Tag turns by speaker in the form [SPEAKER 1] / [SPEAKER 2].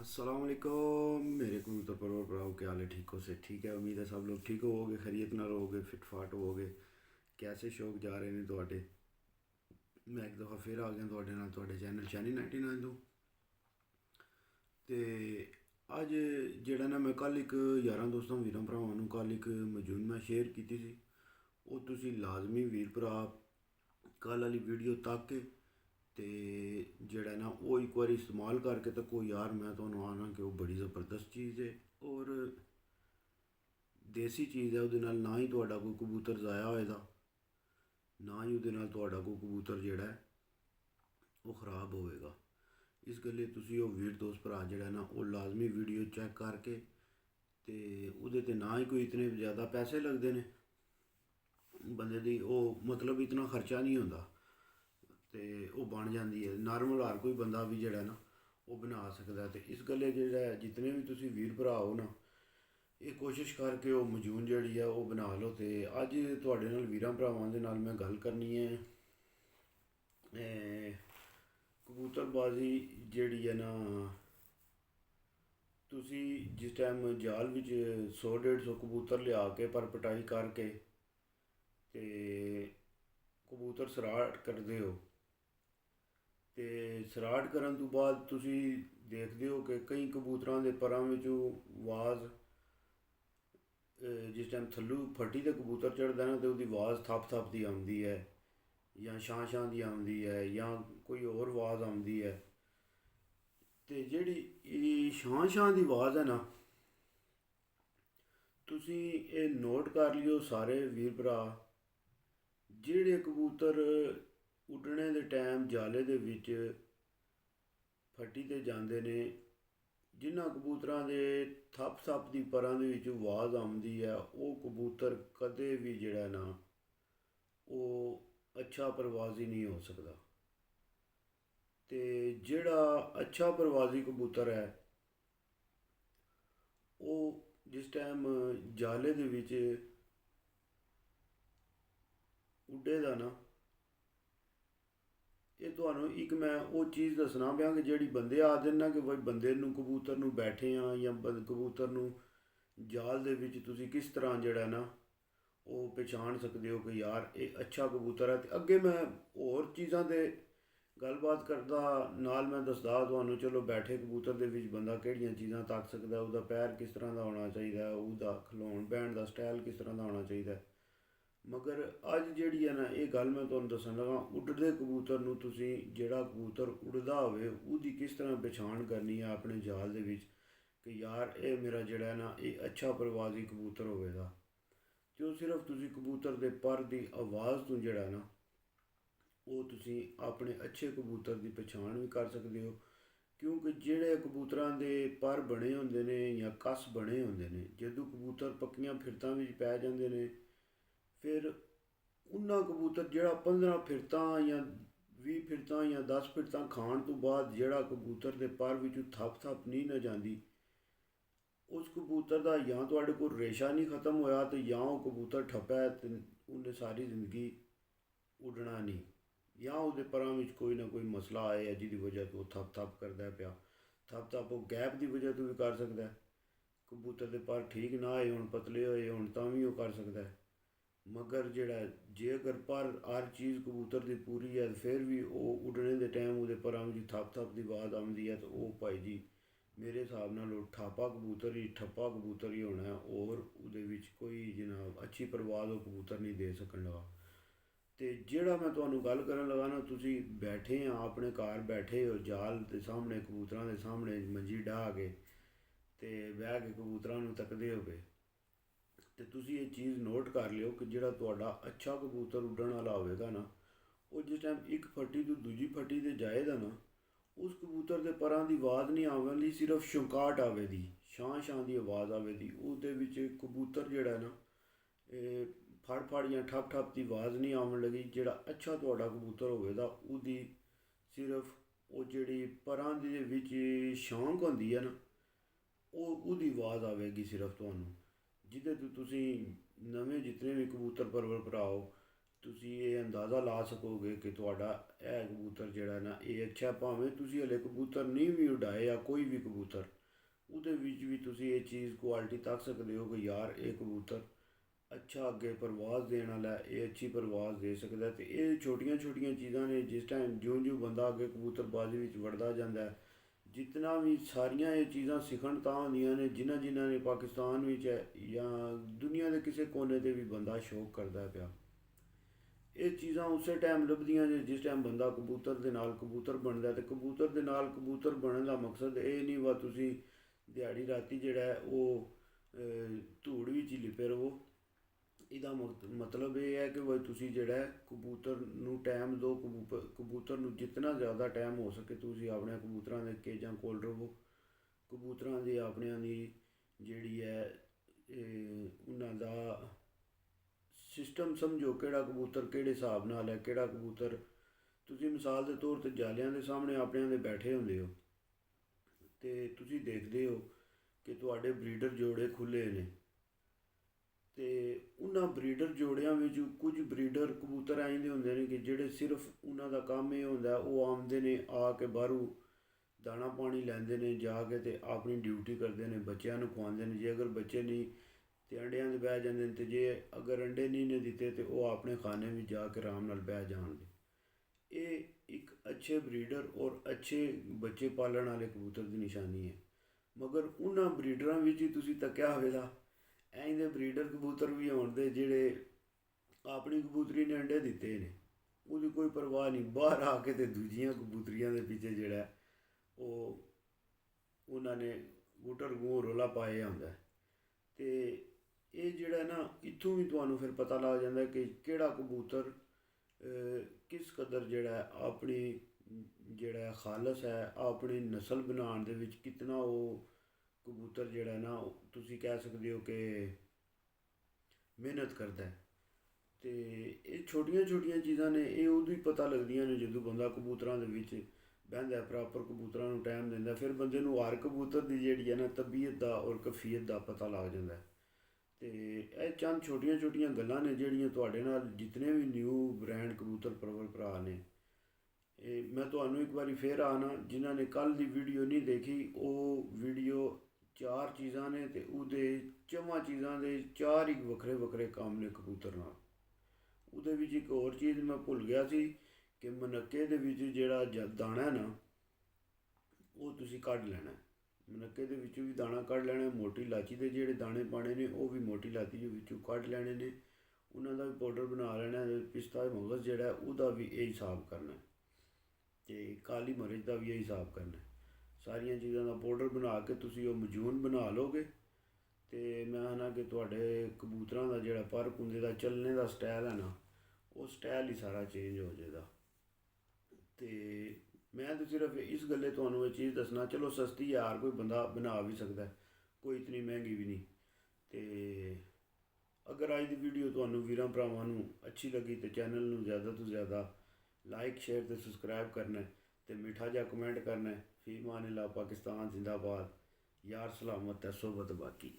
[SPEAKER 1] अस्सलाम वालेकुम मेरे कबूतर परवर भराओ, क्या हाल है? ठीक हो से? ठीक है, उम्मीद है सब लोग ठीक होवोगे, खैरियत नाल होवोगे, फिट फाट होवोगे। कैसे शौक जा रहे हैं तुहाडे? मैं एक दफ़ा फिर आ गया तुहाडे नाल तुहाडे चैनल शैनी 99 तो। अज जेह्ड़ा ना मैं कल एक यारां दोस्तां वीरां भरावां नूं कल एक मजूद मैं शेयर कीती सी। ओह् तुसी लाजमी वीर भरा कल वाली वीडियो तक के ते जेह्ड़ा ना ओह् एक बारी इस्तेमाल करके तक्को यार। मैं तुहानूं आखना कि ओह् बड़ी ज़बरदस्त चीज़ है और देसी चीज़ है। ओह्दे नाल ना ही तुहाडा कोई कबूतर ज़ाया होए दा, ना ही ओह्दे नाल तुहाडा कोई कबूतर जेह्ड़ा है ओह् ख़राब होएगा। इस गल्लै तुसी ओह् वीर दोस्त भरा जेह्ड़ा ना ओह् लाजमी वीडियो चैक करके ते ओह्दे ते ना ही कोई इतने ज़्यादा पैसे लगदे ने बंदे दी, ओह् मतलब इतना खर्चा नहीं होंदा ते ओह् बन जाती है। नॉर्मल हर कोई बंदा भी जेह्ड़ा ना ओह् बना सकदा है। ते इस गल्लै जेह्ड़ा जितने भी तुसी वीर भरा हो ना, एह् कोशिश करके ओह् मजून जेह्ड़ी है ओह् बना लो। ते अज्ज तुहाडे नाल वीरां भरावां दे नाल मैं गल्ल करनी है कबूतरबाजी जेह्ड़ी है ना। तुसी जिस टाइम जाल बिच 100-150 कबूतर लिया के पर पटाई करके ते कबूतर सराट करदे हो ते सराट करन तो बाद तुसी देखदे हो कि कई कबूतरां दे परां विचों आवाज़ जिस टाइम थल्लों फट्टी ते कबूतर चढ़दा ना ते ओह्दी आवाज़ थप थप दी आंदी है जां शां शां दी आंदी है जां कोई होर आवाज़ आंदी है। ते जेह्ड़ी शां शां दी आवाज़ है ना, तुसी एह् नोट कर लियो सारे वीर भरा। जेह्ड़े कबूतर उड्डने दे टैम जाले दे बिच फट्टी ते जांदे ने, जिन्हां कबूतरां दे थप थप दी परां दे विच आवाज़ आंदी है, ओह् कबूतर कदें भी जेह्ड़ा ना ओह् अच्छा परवाज़ी नहीं हो सकदा। ते जेह्ड़ा अच्छा परवाज़ी कबूतर है ओह् जिस टाइम जाले दे बिच उड्डे दा ना, एह् तुहानूं इक मैं ओह् चीज़ दस्सना पियां कि जेह्ड़ी बंदे आखदे ना कि भाई बंदे नूं कबूतर नूं बैठे आं जां कबूतर नूं जाल दे बिच तुसी किस तरह जेह्ड़ा ना ओह् पछाण सकदे हो कि यार एह् अच्छा कबूतर है। ते अग्गें मैं होर चीज़ां ते गल्लबात करदा नाल मैं दसदा तुहानूं। चलो बैठे कबूतर दे बिच बंदा केह्ड़ियां चीज़ां तक्क सकदा है, ओह्दा पैर किस तरह दा होना चाहिदा है, ओह्दा खलोन बैठने दा स्टाइल किस तरह दा होना चाहिदा है। मगर अज्ज जेह्ड़ी है ना एह् गल्ल मैं तुहानूं दस्सन लगा उड्डदे कबूतर नूं। तुसी जेह्ड़ा कबूतर उड्डदा होवे ओह्दी किस तरह पछाण करनी है अपने जाल दे बिच कि यार एह् मेरा जेह्ड़ा है ना एह् अच्छा परवाज़ी कबूतर होवे दा। ते ओह् सिर्फ तुसी कबूतर दे पर दी आवाज़ तो जेह्ड़ा ना ओह् तुसी अपने अच्छे कबूतर दी पछाण भी कर सकदे हो। क्योंकि जेह्ड़े कबूतरां दे पर बने होंदे ने जां कस बने होंदे ने, जदूं कबूतर पक्कियां फिरतां बिच पै जांदे ने, फिर उन्ना कबूतर जेह्ड़ा 15 फिरतां जां 20 फिरतां जां 10 फिरतां खान तो बाद जेह्ड़ा कबूतर दे पर बिचों थप थप नहीं ना जांदी, उस कबूतर दा जां तुहाडे कोल रेशा नहीं ख़त्म होया ते जां ओह् कबूतर ठप्पै ते उन्नै सारी ज़िंदगी उड्डना नहीं, जां ओह्दे परां बिच कोई ना कोई मसला आया जेह्दी वजह तो ओह् थप थप करदा पिया। थप थप ओह् गैप दी वजह तो भी कर सकदा है, कबूतर दे पर ठीक ना होए होन, पतले होए होन, तां बी ओह् कर सकदा है। मगर जेह्ड़ा जे अगर पर हर चीज़ कबूतर दी पूरी है फिर भी ओह् उड्डने दे टैम ओह्दे परां बिच थप थप दी आवाज़ आंदी है, तो ओह् भाई जी मेरे हिसाब नाल ओह् ठापा कबूतर ही ठप्पा कबूतर ही होना है। होर ओह्दे बिच कोई जनाब अच्छी परवाज़ ओह् कबूतर नहीं दे सकन लगा। ते जेह्ड़ा मैं तुहानूं गल्ल करन लगा ना, तुसी बैठे आं अपने घर बैठे हो जाल दे सामने कबूतरां दे सामने मंजी डाह् के ते बैह् के कबूतरां नूं तकदे हो पे, ते तुसी एह् चीज़ नोट कर लिओ कि जेह्ड़ा तुहाडा अच्छा कबूतर उड्डण आह्ला होवेगा ना, ओह् जिस टाइम इक फट्टी तो दूजी फट्टी ते जाएगा ना, उस कबूतर दे परां दी आवाज़ नहीं आवे दी, सिर्फ छंकाहट आवे दी, शां शां दी आवाज़ आवे दी। ओह्दे बिच कबूतर जेह्ड़ा ऐ ना एह् फड़ फड़ जां ठप ठप दी आवाज़ नहीं आवन लगी। जेह्ड़ा अच्छा तुहाडा कबूतर होवे दा ओह्दी सिर्फ ओह् जेह्ड़ी परां दे बिच शांक होंदी है ना, ओह्दी आवाज़ आवेगी सिर्फ तुहानूं। जिह्दे तो तुसी नमें जितने भी कबूतर परवर भराओ ਤੁਸੀਂ ਇਹ ਅੰਦਾਜ਼ਾ ਲਾ ਸਕੋਗੇ ਕਿ ਤੁਹਾਡਾ ਇਹ ਕਬੂਤਰ ਜਿਹੜਾ ਨਾ ਇਹ ਅੱਛਾ, ਭਾਵੇਂ ਤੁਸੀਂ ਹਲੇ ਕਬੂਤਰ ਨਹੀਂ ਵੀ ਉਡਾਏ ਜਾਂ ਕੋਈ ਵੀ ਕਬੂਤਰ, ਉਹਦੇ ਵਿੱਚ ਵੀ ਤੁਸੀਂ ਇਹ ਚੀਜ਼ ਕੁਆਲਿਟੀ ਤੱਕ ਸਕਦੇ ਹੋ ਕਿ ਯਾਰ ਇਹ ਕਬੂਤਰ ਅੱਛਾ ਅੱਗੇ ਪ੍ਰਵਾਜ਼ ਦੇਣ ਵਾਲਾ ਹੈ, ਇਹ ਅੱਛੀ ਪ੍ਰਵਾਜ਼ ਦੇ ਸਕਦਾ ਹੈ। ਅਤੇ ਇਹ ਛੋਟੀਆਂ ਛੋਟੀਆਂ ਚੀਜ਼ਾਂ ਨੇ, ਜਿਸ ਟਾਈਮ ਜਿਉਂ ਬੰਦਾ ਅੱਗੇ ਕਬੂਤਰਬਾਜ਼ੀ ਵਿੱਚ ਵੜਦਾ ਜਾਂਦਾ ਹੈ, ਜਿਤਨਾ ਵੀ ਸਾਰੀਆਂ ਇਹ ਚੀਜ਼ਾਂ ਸਿੱਖਣ ਤਾਂ ਹੁੰਦੀਆਂ ਨੇ ਜਿਨ੍ਹਾਂ ਨੇ ਪਾਕਿਸਤਾਨ ਵਿੱਚ ਹੈ ਜਾਂ ਦੁਨੀਆ ਦੇ ਕਿਸੇ ਕੋਨੇ 'ਤੇ ਵੀ ਬੰਦਾ ਸ਼ੌਕ ਕਰਦਾ ਪਿਆ। ਇਹ ਚੀਜ਼ਾਂ ਉਸੇ ਟਾਈਮ ਲੱਭਦੀਆਂ ਨੇ ਜਿਸ ਟਾਈਮ ਬੰਦਾ ਕਬੂਤਰ ਦੇ ਨਾਲ ਕਬੂਤਰ ਬਣਦਾ। ਅਤੇ ਕਬੂਤਰ ਦੇ ਨਾਲ ਕਬੂਤਰ ਬਣਨ ਦਾ ਮਕਸਦ ਇਹ ਨਹੀਂ ਵਾ ਤੁਸੀਂ ਦਿਹਾੜੀ ਰਾਤੀ ਜਿਹੜਾ ਹੈ ਉਹ ਧੂੜ ਵਿੱਚ ਹੀ ਲਿਪੇ ਰਹੋ। ਇਹਦਾ ਮਤਲਬ ਇਹ ਹੈ ਕਿ ਬਈ ਤੁਸੀਂ ਜਿਹੜਾ ਹੈ ਕਬੂਤਰ ਨੂੰ ਟਾਈਮ ਦਿਓ, ਕਬੂਤਰ ਨੂੰ ਜਿੰਨਾ ਜ਼ਿਆਦਾ ਟਾਈਮ ਹੋ ਸਕੇ ਤੁਸੀਂ ਆਪਣੇ ਕਬੂਤਰਾਂ ਦੇ ਕੇਜਾਂ ਕੋਲ ਰਹੋ। ਕਬੂਤਰਾਂ ਦੇ ਆਪਣਿਆਂ ਦੀ ਜਿਹੜੀ ਹੈ ਉਹਨਾਂ ਦਾ ਸਿਸਟਮ ਸਮਝੋ, ਕਿਹੜਾ ਕਬੂਤਰ ਕਿਹੜੇ ਹਿਸਾਬ ਨਾਲ ਹੈ, ਕਿਹੜਾ ਕਬੂਤਰ ਤੁਸੀਂ ਮਿਸਾਲ ਦੇ ਤੌਰ 'ਤੇ ਜਾਲਿਆਂ ਦੇ ਸਾਹਮਣੇ ਆਪਣਿਆਂ ਦੇ ਬੈਠੇ ਹੁੰਦੇ ਹੋ ਅਤੇ ਤੁਸੀਂ ਦੇਖਦੇ ਹੋ ਕਿ ਤੁਹਾਡੇ ਬਰੀਡਰ ਜੋੜੇ ਖੁੱਲ੍ਹੇ ਨੇ, ਅਤੇ ਉਹਨਾਂ ਬਰੀਡਰ ਜੋੜਿਆਂ ਵਿੱਚ ਕੁਝ ਬਰੀਡਰ ਕਬੂਤਰ ਐਂ ਦੇ ਹੁੰਦੇ ਨੇ ਕਿ ਜਿਹੜੇ ਸਿਰਫ ਉਹਨਾਂ ਦਾ ਕੰਮ ਇਹ ਹੁੰਦਾ ਉਹ ਆਉਂਦੇ ਨੇ, ਆ ਕੇ ਬਾਹਰੋਂ ਦਾਣਾ ਪਾਣੀ ਲੈਂਦੇ ਨੇ ਜਾ ਕੇ ਅਤੇ ਆਪਣੀ ਡਿਊਟੀ ਕਰਦੇ ਨੇ, ਬੱਚਿਆਂ ਨੂੰ ਖਵਾਉਂਦੇ ਨੇ। ਜੇ ਅਗਰ ਬੱਚੇ ਨਹੀਂ ਅਤੇ ਅੰਡਿਆਂ 'ਤੇ ਬਹਿ ਜਾਂਦੇ ਨੇ, ਅਤੇ ਜੇ ਅਗਰ ਅੰਡੇ ਨਹੀਂ ਨੇ ਦਿੱਤੇ ਤਾਂ ਉਹ ਆਪਣੇ ਖਾਨੇ ਵਿੱਚ ਜਾ ਕੇ ਆਰਾਮ ਨਾਲ ਬਹਿ ਜਾਣਗੇ। ਇਹ ਇੱਕ ਅੱਛੇ ਬਰੀਡਰ ਔਰ ਅੱਛੇ ਬੱਚੇ ਪਾਲਣ ਵਾਲੇ ਕਬੂਤਰ ਦੀ ਨਿਸ਼ਾਨੀ ਹੈ। ਮਗਰ ਉਹਨਾਂ ਬਰੀਡਰਾਂ ਵਿੱਚ ਹੀ ਤੁਸੀਂ ਤੱਕਿਆ ਹੋਵੇਗਾ ਐਂ ਦੇ ਬਰੀਡਰ ਕਬੂਤਰ ਵੀ ਹੋਣ ਦੇ ਜਿਹੜੇ ਆਪਣੀ ਕਬੂਤਰੀ ਨੇ ਅੰਡੇ ਦਿੱਤੇ ਨੇ, ਉਹਦੀ ਕੋਈ ਪਰਵਾਹ ਨਹੀਂ, ਬਾਹਰ ਆ ਕੇ ਅਤੇ ਦੂਜੀਆਂ ਕਬੂਤਰੀਆਂ ਦੇ ਪਿੱਛੇ ਜਿਹੜਾ ਉਹ ਉਹਨਾਂ ਨੇ ਗੁੱਟਰ ਗੂੰ ਰੌਲਾ ਪਾਇਆ ਹੁੰਦਾ। ਅਤੇ ਇਹ ਜਿਹੜਾ ਨਾ ਇੱਥੋਂ ਵੀ ਤੁਹਾਨੂੰ ਫਿਰ ਪਤਾ ਲੱਗ ਜਾਂਦਾ ਕਿ ਕਿਹੜਾ ਕਬੂਤਰ ਕਿਸ ਕਦਰ ਜਿਹੜਾ ਆਪਣੀ ਜਿਹੜਾ ਖਾਲਸ ਹੈ ਆਪਣੀ ਨਸਲ ਬਣਾਉਣ ਦੇ ਵਿੱਚ ਕਿਤਨਾ ਉਹ ਕਬੂਤਰ ਜਿਹੜਾ ਨਾ ਤੁਸੀਂ ਕਹਿ ਸਕਦੇ ਹੋ ਕਿ ਮਿਹਨਤ ਕਰਦਾ ਹੈ। ਅਤੇ ਇਹ ਛੋਟੀਆਂ ਛੋਟੀਆਂ ਚੀਜ਼ਾਂ ਨੇ, ਇਹ ਉਦੋਂ ਹੀ ਪਤਾ ਲੱਗਦੀਆਂ ਨੇ ਜਦੋਂ ਬੰਦਾ ਕਬੂਤਰਾਂ ਦੇ ਵਿੱਚ ਬਹਿੰਦਾ, ਪ੍ਰੋਪਰ ਕਬੂਤਰਾਂ ਨੂੰ ਟਾਈਮ ਦਿੰਦਾ, ਫਿਰ ਬੰਦੇ ਨੂੰ ਹਰ ਕਬੂਤਰ ਦੀ ਜਿਹੜੀ ਹੈ ਨਾ ਤਬੀਅਤ ਦਾ ਔਰ ਕੈਫੀਅਤ ਦਾ ਪਤਾ ਲੱਗ ਜਾਂਦਾ। ਅਤੇ ਇਹ ਚੰਦ ਛੋਟੀਆਂ ਛੋਟੀਆਂ ਗੱਲਾਂ ਨੇ ਜਿਹੜੀਆਂ ਤੁਹਾਡੇ ਨਾਲ ਜਿਤਨੇ ਵੀ ਨਿਊ ਬ੍ਰਾਂਡ ਕਬੂਤਰ ਪਰਵਰ ਭਰਾ ਨੇ, ਇਹ ਮੈਂ ਤੁਹਾਨੂੰ ਇੱਕ ਵਾਰੀ ਫਿਰ ਆਉਣਾ, ਜਿਨ੍ਹਾਂ ਨੇ ਕੱਲ੍ਹ ਦੀ ਵੀਡੀਓ ਨਹੀਂ ਦੇਖੀ, ਉਹ ਵੀਡੀਓ 4 ਚੀਜ਼ਾਂ ਨੇ ਅਤੇ ਉਹਦੇ 4 ਚੀਜ਼ਾਂ ਦੇ 4 ਹੀ ਵੱਖਰੇ ਵੱਖਰੇ ਕੰਮ ਨੇ ਕਬੂਤਰ ਨਾਲ। ਉਹਦੇ ਵਿੱਚ ਇੱਕ ਹੋਰ ਚੀਜ਼ ਮੈਂ ਭੁੱਲ ਗਿਆ ਸੀ ਕਿ ਮਨੱਕੇ ਦੇ ਵਿੱਚ ਜਿਹੜਾ ਦਾਣਾ ਹੈ ਨਾ ਉਹ ਤੁਸੀਂ ਕੱਢ ਲੈਣਾ, ਮਨੱਕੇ ਦੇ ਵਿੱਚੋਂ ਵੀ ਦਾਣਾ ਕੱਢ ਲੈਣਾ, ਮੋਟੀ ਇਲਾਚੀ ਦੇ ਜਿਹੜੇ ਦਾਣੇ ਪਾਣੇ ਨੇ ਉਹ ਵੀ ਮੋਟੀ ਇਲਾਚੀ ਦੇ ਵਿੱਚੋਂ ਕੱਢ ਲੈਣੇ ਨੇ, ਉਹਨਾਂ ਦਾ ਵੀ ਪਾਊਡਰ ਬਣਾ ਲੈਣਾ। ਪਿਸਤਾ ਮਗਜ਼ ਜਿਹੜਾ ਉਹਦਾ ਵੀ ਇਹ ਹਿਸਾਬ ਕਰਨਾ, ਅਤੇ ਕਾਲੀ ਮਿਰਚ ਦਾ ਵੀ ਇਹ ਹਿਸਾਬ ਕਰਨਾ। ਸਾਰੀਆਂ ਚੀਜ਼ਾਂ ਦਾ ਪਾਊਡਰ ਬਣਾ ਕੇ ਤੁਸੀਂ ਉਹ ਮਜੂਨ ਬਣਾ ਲਓਗੇ, ਅਤੇ ਮੈਂ ਨਾ ਕਿ ਤੁਹਾਡੇ ਕਬੂਤਰਾਂ ਦਾ ਜਿਹੜਾ ਪਰ ਪੁੰਦੇ ਦਾ ਚੱਲਣੇ ਦਾ ਸਟਾਈਲ ਹੈ ਨਾ ਉਹ ਸਟਾਈਲ ਹੀ ਸਾਰਾ ਚੇਂਜ ਹੋ ਜਾਏਗਾ। ਅਤੇ ਮੈਂ ਤਾਂ ਸਿਰਫ ਇਸ ਗੱਲੇ ਤੁਹਾਨੂੰ ਇਹ ਚੀਜ਼ ਦੱਸਣਾ, ਚਲੋ ਸਸਤੀ ਯਾਰ ਕੋਈ ਬੰਦਾ ਬਣਾ ਵੀ ਸਕਦਾ, ਕੋਈ ਇਤਨੀ ਮਹਿੰਗੀ ਵੀ ਨਹੀਂ। ਅਤੇ ਅਗਰ ਅੱਜ ਦੀ ਵੀਡੀਓ ਤੁਹਾਨੂੰ ਵੀਰਾਂ ਭਰਾਵਾਂ ਨੂੰ ਅੱਛੀ ਲੱਗੀ ਤਾਂ ਚੈਨਲ ਨੂੰ ਜ਼ਿਆਦਾ ਤੋਂ ਜ਼ਿਆਦਾ ਲਾਈਕ ਸ਼ੇਅਰ ਅਤੇ ਸਬਸਕ੍ਰਾਈਬ ਕਰਨਾ ਅਤੇ ਮਿੱਠਾ ਜਿਹਾ ਕਮੈਂਟ ਕਰਨਾ। ਫੀ ਮਾਨ ਅੱਲਾ, ਪਾਕਿਸਤਾਨ ਜ਼ਿੰਦਾਬਾਦ, ਯਾਰ ਸਲਾਮਤ ਹੈ ਸੋਬਤ ਬਾਕੀ।